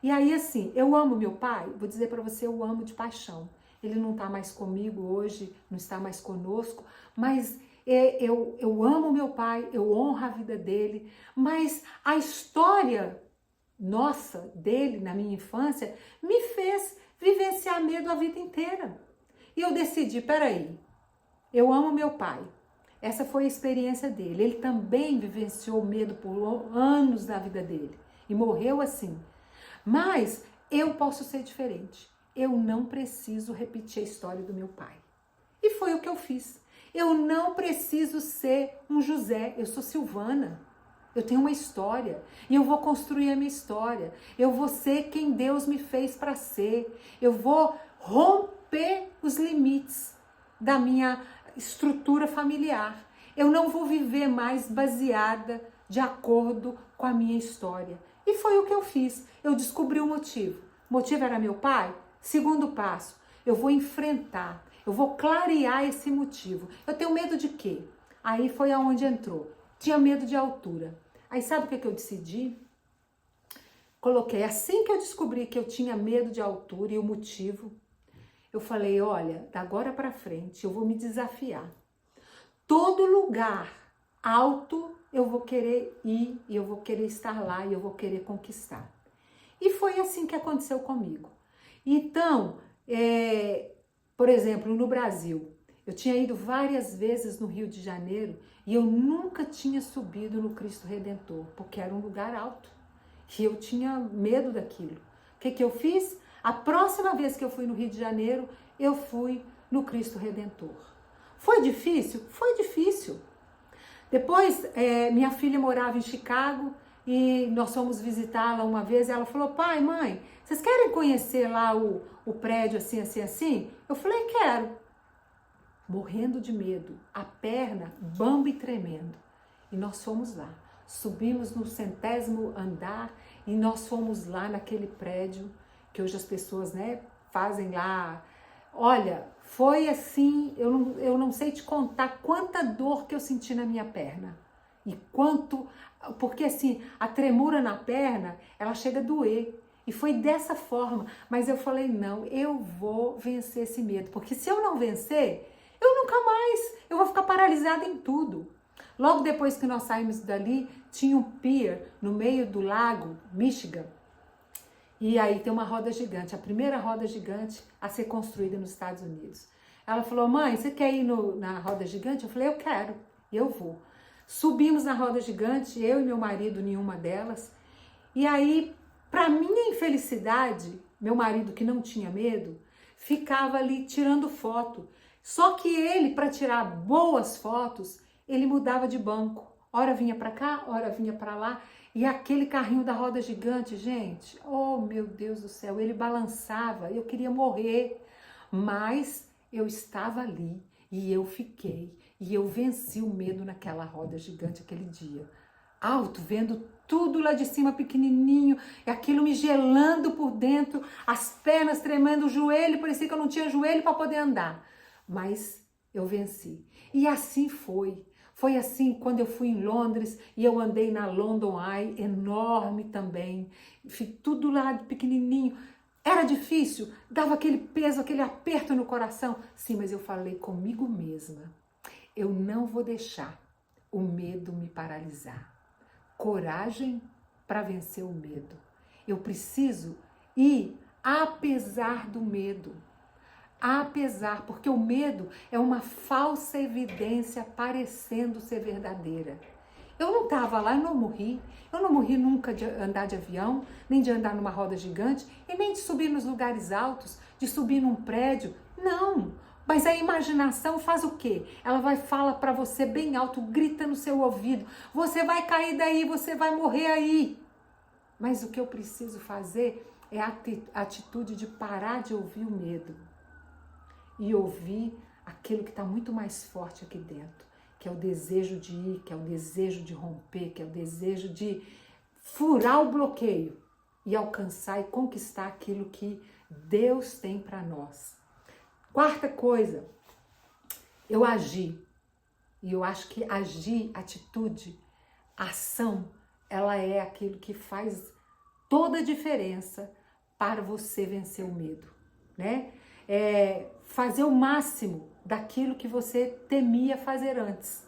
E aí, assim, eu amo meu pai, vou dizer para você, eu amo de paixão. Ele não está mais comigo hoje, não está mais conosco, mas eu amo meu pai, eu honro a vida dele, mas a história nossa, dele, na minha infância, me fez vivenciar medo a vida inteira. E eu decidi, peraí, eu amo meu pai. Essa foi a experiência dele. Ele também vivenciou medo por anos na vida dele e morreu assim. Mas eu posso ser diferente. Eu não preciso repetir a história do meu pai. E foi o que eu fiz. Eu não preciso ser um José, eu sou Silvana. Eu tenho uma história e eu vou construir a minha história. Eu vou ser quem Deus me fez para ser. Eu vou romper os limites da minha estrutura familiar. Eu não vou viver mais baseada de acordo com a minha história. E foi o que eu fiz. Eu descobri o motivo. O motivo era meu pai? Segundo passo, eu vou enfrentar, eu vou clarear esse motivo. Eu tenho medo de quê? Aí foi aonde entrou. Tinha medo de altura. Aí sabe o que eu decidi? Coloquei, assim que eu descobri que eu tinha medo de altura e o motivo, eu falei, olha, da agora para frente eu vou me desafiar. Todo lugar alto eu vou querer ir, e eu vou querer estar lá, e eu vou querer conquistar. E foi assim que aconteceu comigo. Então, por exemplo, no Brasil, eu tinha ido várias vezes no Rio de Janeiro e eu nunca tinha subido no Cristo Redentor, porque era um lugar alto e eu tinha medo daquilo. O que eu fiz? A próxima vez que eu fui no Rio de Janeiro, eu fui no Cristo Redentor. Foi difícil? Foi difícil. Depois, minha filha morava em Chicago e nós fomos visitá-la uma vez e ela falou, pai, mãe, vocês querem conhecer lá o prédio assim, assim, assim? Eu falei, quero. Morrendo de medo, a perna bamba e tremendo. E nós fomos lá. Subimos no 100º andar e nós fomos lá naquele prédio que hoje as pessoas, fazem lá. Olha, foi assim, eu não sei te contar quanta dor que eu senti na minha perna. E quanto, porque assim, a tremura na perna, ela chega a doer. E foi dessa forma, mas eu falei, não, eu vou vencer esse medo. Porque se eu não vencer, eu nunca mais, eu vou ficar paralisada em tudo. Logo depois que nós saímos dali, tinha um pier no meio do lago, Michigan. E aí tem uma roda gigante, a primeira roda gigante a ser construída nos Estados Unidos. Ela falou, mãe, você quer ir na roda gigante? Eu falei, eu quero, e eu vou. Subimos na roda gigante, eu e meu marido em uma delas. E aí, para minha infelicidade, meu marido, que não tinha medo, ficava ali tirando foto. Só que ele, para tirar boas fotos, ele mudava de banco. Ora vinha para cá, ora vinha para lá. E aquele carrinho da roda gigante, gente, oh meu Deus do céu, ele balançava, eu queria morrer. Mas eu estava ali e eu fiquei. E eu venci o medo naquela roda gigante aquele dia. Alto, vendo tudo lá de cima pequenininho, aquilo me gelando por dentro, as pernas tremendo, o joelho, parecia que eu não tinha joelho para poder andar. Mas eu venci. E assim foi. Foi assim quando eu fui em Londres e eu andei na London Eye, enorme também. Tudo lá pequenininho. Era difícil, dava aquele peso, aquele aperto no coração. Sim, mas eu falei comigo mesma. Eu não vou deixar o medo me paralisar. Coragem para vencer o medo. Eu preciso ir apesar do medo. Apesar, porque o medo é uma falsa evidência parecendo ser verdadeira. Eu não estava lá, eu não morri nunca de andar de avião, nem de andar numa roda gigante, e nem de subir nos lugares altos, de subir num prédio, não. Mas a imaginação faz o quê? Ela vai falar para você bem alto, grita no seu ouvido, você vai cair daí, você vai morrer aí. Mas o que eu preciso fazer é a atitude de parar de ouvir o medo. E ouvir aquilo que está muito mais forte aqui dentro, que é o desejo de ir, que é o desejo de romper, que é o desejo de furar o bloqueio e alcançar e conquistar aquilo que Deus tem para nós. Quarta coisa, eu agi. E eu acho que agir, atitude, ação, ela é aquilo que faz toda a diferença para você vencer o medo, né? Fazer o máximo daquilo que você temia fazer antes,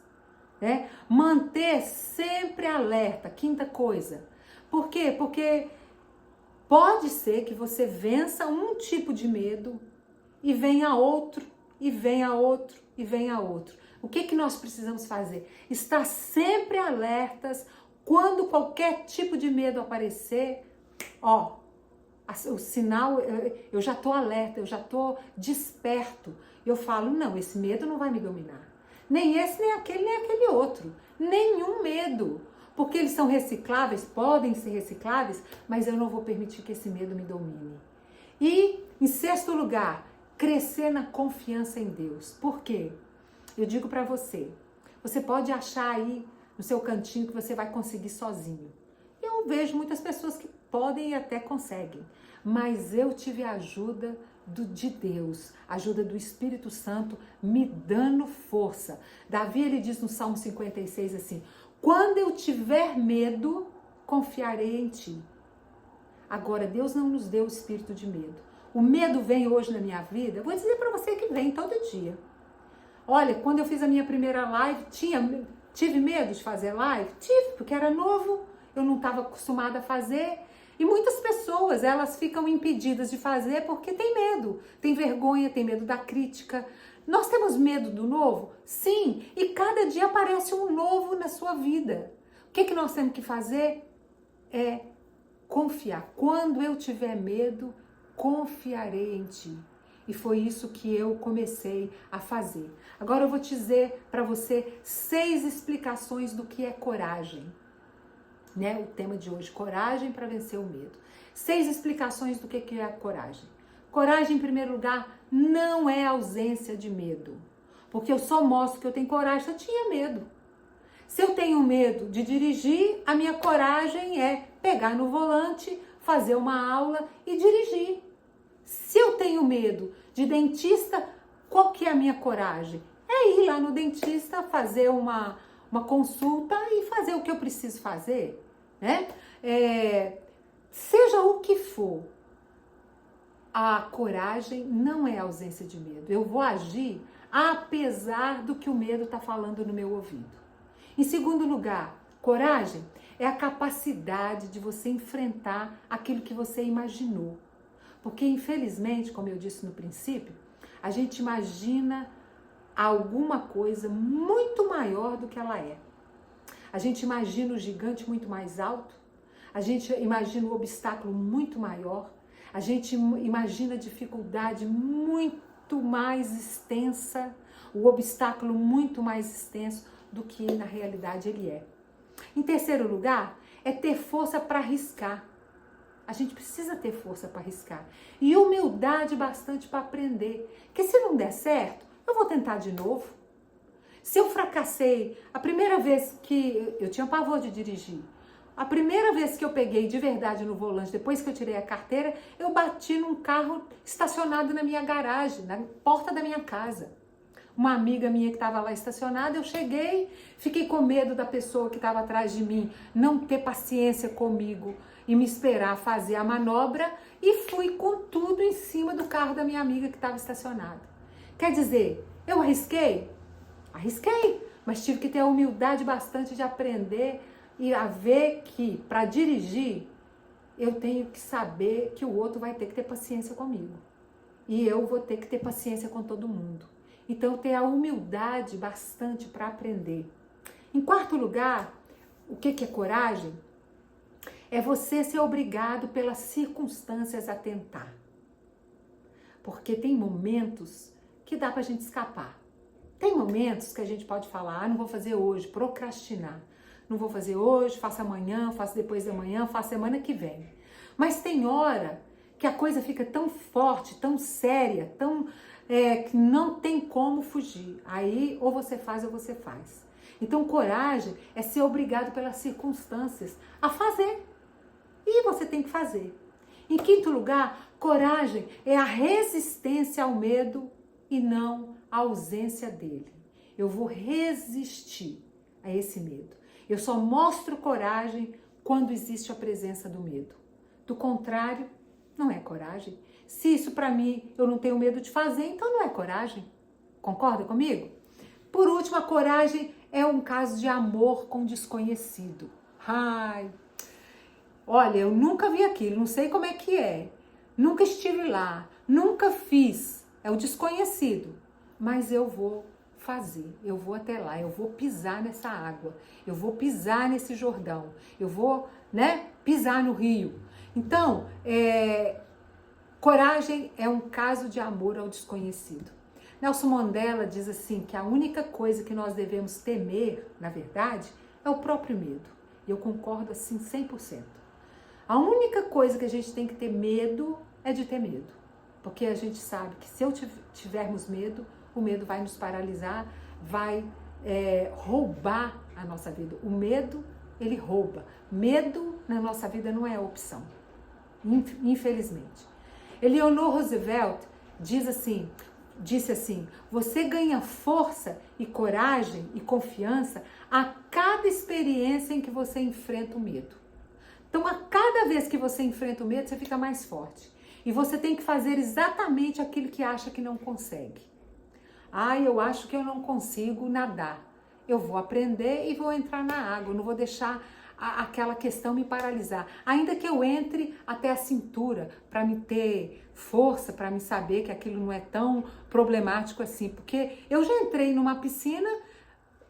né? Manter sempre alerta. Quinta coisa. Por quê? Porque pode ser que você vença um tipo de medo e venha outro, e venha outro, e venha outro. O que nós precisamos fazer? Estar sempre alertas quando qualquer tipo de medo aparecer, o sinal, eu já estou alerta, eu já estou desperto. Eu falo, não, esse medo não vai me dominar. Nem esse, nem aquele outro. Nenhum medo. porque eles são recicláveis, podem ser recicláveis, mas eu não vou permitir que esse medo me domine. E, em sexto lugar, crescer na confiança em Deus. Por quê? Eu digo para você, você pode achar aí no seu cantinho que você vai conseguir sozinho. Eu vejo muitas pessoas que podem e até conseguem, mas eu tive a ajuda de Deus, ajuda do Espírito Santo me dando força. Davi, ele diz no Salmo 56 assim: quando eu tiver medo, confiarei em ti. Agora, Deus não nos deu o espírito de medo. O medo vem hoje na minha vida, eu vou dizer para você que vem todo dia. Olha, quando eu fiz a minha primeira live, tive medo de fazer live? Tive, porque era novo, eu não estava acostumada a fazer. E muitas pessoas, elas ficam impedidas de fazer porque tem medo, tem vergonha, tem medo da crítica. Nós temos medo do novo? Sim, e cada dia aparece um novo na sua vida. O que nós temos que fazer? É confiar. Quando eu tiver medo, confiarei em ti. E foi isso que eu comecei a fazer. Agora eu vou dizer para você 6 explicações do que é coragem. Né? O tema de hoje, coragem para vencer o medo. 6 explicações do que é a coragem. Coragem, em primeiro lugar, não é ausência de medo. Porque eu só mostro que eu tenho coragem se eu tinha medo. Se eu tenho medo de dirigir, a minha coragem é pegar no volante, fazer uma aula e dirigir. Se eu tenho medo de dentista, qual que é a minha coragem? É ir lá no dentista, fazer uma consulta e fazer o que eu preciso fazer, né? Seja o que for, a coragem não é ausência de medo. Eu vou agir apesar do que o medo está falando no meu ouvido. Em segundo lugar, coragem é a capacidade de você enfrentar aquilo que você imaginou. Porque, infelizmente, como eu disse no princípio, a gente imagina alguma coisa muito maior do que ela é. A gente imagina o gigante muito mais alto, a gente imagina o obstáculo muito maior, a gente imagina a dificuldade muito mais extensa, o obstáculo muito mais extenso do que na realidade ele é. Em terceiro lugar, é ter força para arriscar. A gente precisa ter força para arriscar. E humildade bastante para aprender. Porque se não der certo, eu vou tentar de novo. Se eu fracassei, a primeira vez que eu tinha pavor de dirigir, a primeira vez que eu peguei de verdade no volante, depois que eu tirei a carteira, eu bati num carro estacionado na minha garagem, na porta da minha casa. Uma amiga minha que estava lá estacionada, eu cheguei, fiquei com medo da pessoa que estava atrás de mim não ter paciência comigo e me esperar fazer a manobra e fui com tudo em cima do carro da minha amiga que estava estacionado. Quer dizer, eu arrisquei? Arrisquei, mas tive que ter a humildade bastante de aprender e a ver que para dirigir eu tenho que saber que o outro vai ter que ter paciência comigo e eu vou ter que ter paciência com todo mundo. Então, ter a humildade bastante para aprender. Em quarto lugar, o que é coragem? É você ser obrigado pelas circunstâncias a tentar. Porque tem momentos que dá para a gente escapar. Tem momentos que a gente pode falar, não vou fazer hoje, procrastinar. Não vou fazer hoje, faço amanhã, faço depois de amanhã, faço semana que vem. Mas tem hora que a coisa fica tão forte, tão séria, que não tem como fugir. Aí ou você faz ou você faz. Então coragem é ser obrigado pelas circunstâncias a fazer. E você tem que fazer. Em quinto lugar, coragem é a resistência ao medo e não a ausência dele. Eu vou resistir a esse medo. Eu só mostro coragem quando existe a presença do medo. Do contrário, não é coragem. Se isso para mim eu não tenho medo de fazer, então não é coragem. Concorda comigo? Por último, a coragem é um caso de amor com desconhecido. Ai, olha, eu nunca vi aquilo, não sei como é que é. Nunca estive lá, nunca fiz. É o desconhecido. Mas eu vou fazer, eu vou até lá, eu vou pisar nessa água, eu vou pisar nesse Jordão, eu vou, pisar no rio. Então, coragem é um caso de amor ao desconhecido. Nelson Mandela diz assim que a única coisa que nós devemos temer, na verdade, é o próprio medo. E eu concordo assim 100%. A única coisa que a gente tem que ter medo é de ter medo. Porque a gente sabe que se tivermos medo, o medo vai nos paralisar, vai roubar a nossa vida. O medo, ele rouba. Medo na nossa vida não é opção, infelizmente. Eleanor Roosevelt disse assim, você ganha força e coragem e confiança a cada experiência em que você enfrenta o medo. Então, a cada vez que você enfrenta o medo, você fica mais forte. E você tem que fazer exatamente aquilo que acha que não consegue. Eu acho que eu não consigo nadar. Eu vou aprender e vou entrar na água. Eu não vou deixar aquela questão me paralisar. Ainda que eu entre até a cintura para me ter força, para me saber que aquilo não é tão problemático assim. Porque eu já entrei numa piscina,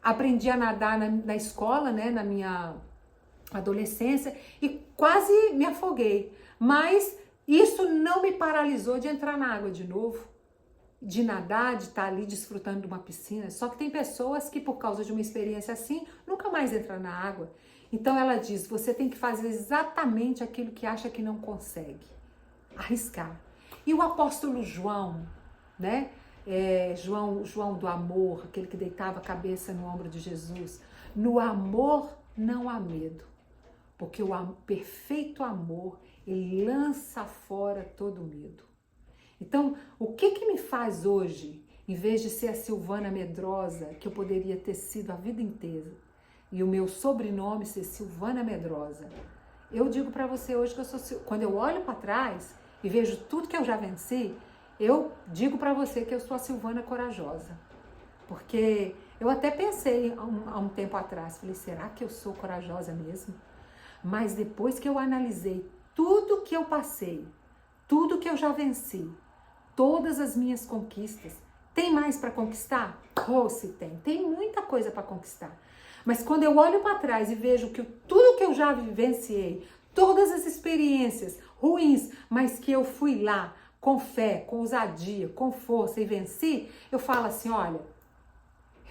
aprendi a nadar na escola, né, na minha adolescência, e quase me afoguei. Mas isso não me paralisou de entrar na água de novo, de nadar, de estar ali desfrutando de uma piscina. Só que tem pessoas que, por causa de uma experiência assim, nunca mais entram na água. Então ela diz, você tem que fazer exatamente aquilo que acha que não consegue. Arriscar. E o apóstolo João, né? João do amor, aquele que deitava a cabeça no ombro de Jesus. No amor não há medo, porque o perfeito amor, ele lança fora todo medo. Então, o que me faz hoje, em vez de ser a Silvana Medrosa, que eu poderia ter sido a vida inteira, e o meu sobrenome ser Silvana Medrosa, eu digo para você hoje que eu sou, quando eu olho para trás e vejo tudo que eu já venci, eu digo para você que eu sou a Silvana corajosa. Porque eu até pensei há um tempo atrás, falei, será que eu sou corajosa mesmo? Mas depois que eu analisei tudo que eu passei, tudo que eu já venci, todas as minhas conquistas, tem mais para conquistar? Se tem muita coisa para conquistar. Mas quando eu olho para trás e vejo que tudo que eu já vivenciei, todas as experiências ruins, mas que eu fui lá com fé, com ousadia, com força e venci, eu falo assim, olha,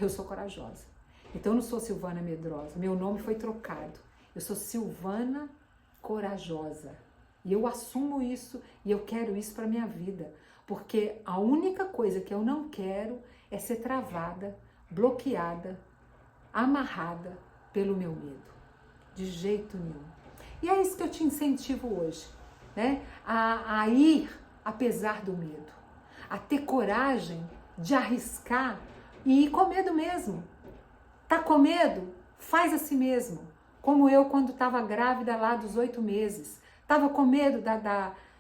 eu sou corajosa. Então eu não sou Silvana Medrosa, meu nome foi trocado. Eu sou Silvana Corajosa. E eu assumo isso e eu quero isso para minha vida. Porque a única coisa que eu não quero é ser travada, bloqueada, amarrada pelo meu medo. De jeito nenhum. E é isso que eu te incentivo hoje, né? A ir apesar do medo. A ter coragem de arriscar e ir com medo mesmo. Tá com medo? Faz assim mesmo. Como eu quando estava grávida lá dos 8 meses. Tava com medo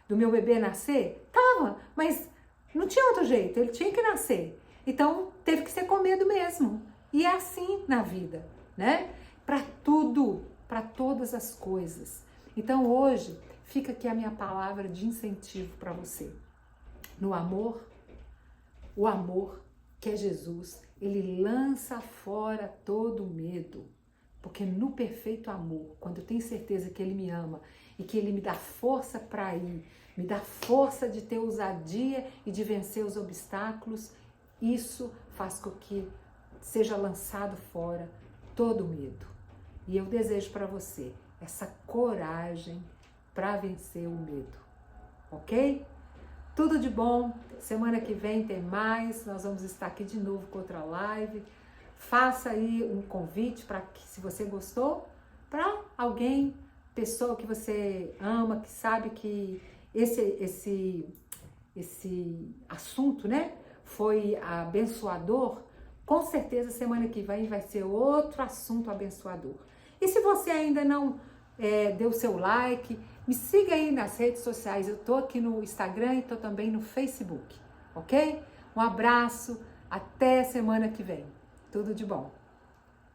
do meu bebê nascer? Tava, mas não tinha outro jeito, ele tinha que nascer. Então teve que ser com medo mesmo. E é assim na vida, né? Para tudo, para todas as coisas. Então hoje fica aqui a minha palavra de incentivo para você. No amor, o amor que é Jesus, ele lança fora todo o medo. Porque no perfeito amor, quando eu tenho certeza que ele me ama e que ele me dá força para ir, me dá força de ter ousadia e de vencer os obstáculos, isso faz com que seja lançado fora todo o medo. E eu desejo para você essa coragem para vencer o medo, ok? Tudo de bom, semana que vem tem mais, nós vamos estar aqui de novo com outra live. Faça aí um convite para que, se você gostou, para alguém, pessoa que você ama, que sabe que esse assunto, né, foi abençoador. Com certeza semana que vem vai ser outro assunto abençoador. E se você ainda não deu seu like, me siga aí nas redes sociais. Eu tô aqui no Instagram e tô também no Facebook, ok? Um abraço, até semana que vem. Tudo de bom.